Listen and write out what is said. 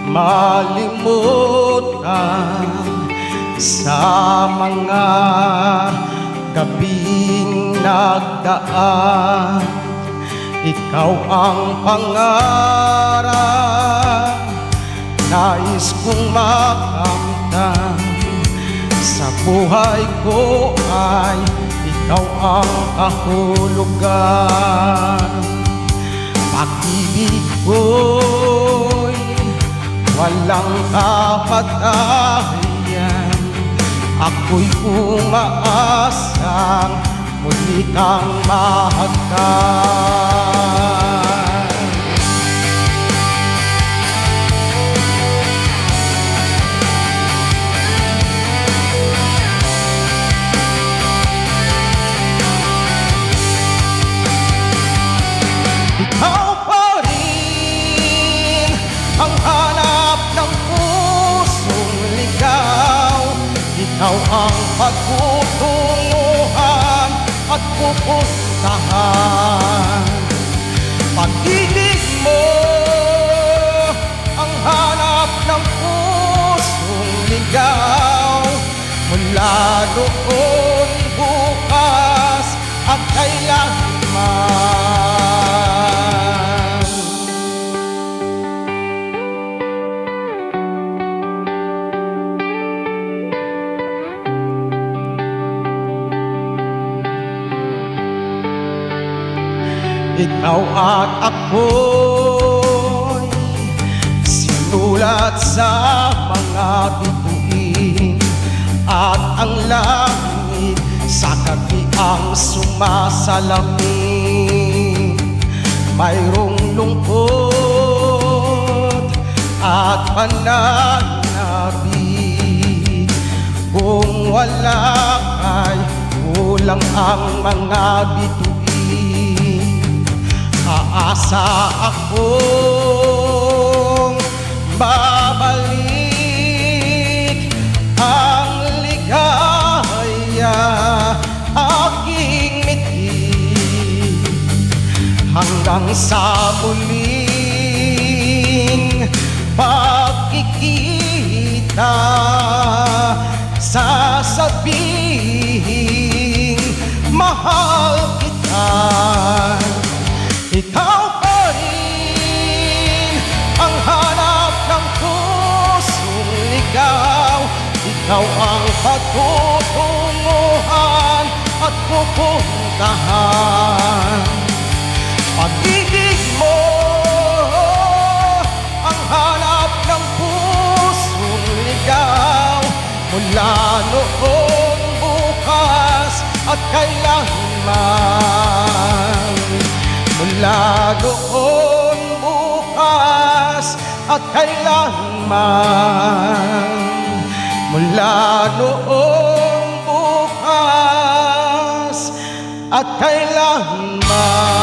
malimutan sa mga gabing nagdaan. Ikaw ang pangarap, nais kong makamtan. Sa buhay ko ay ikaw ang kahulugan. Pag-ibig ko'y walang kapatayan. Ako'y umaasang muli kang mahagkan. Ikaw pa rin ang hanap ng pusong ligaw. Ikaw ang pagtutunguhan at pupuntahan. Pag-ibig mo ang hanap ng pusong ligaw. Mula noon, bukas at kailanman. Ikaw at ako'y sinulat sa mga bituin, at ang langit sa gabi ang sumasalamin. Mayroong lungkot at pananabik, kung wala ay kulang ang mga bituin. Aasa akong babalik ang ligaya, aking mithi, hanggang sa muling pagkikita. Sasabihin mahal kita. Ikaw pa rin ang hanap ng pusong ligaw. Ikaw ang pagtutunguhan at pupuntahan. Pag-ibig mo ang hanap ng pusong ligaw. Mula noon, bukas at kailanman. Mula noon, bukas at kailanman. Mula noon, bukas at kailanman.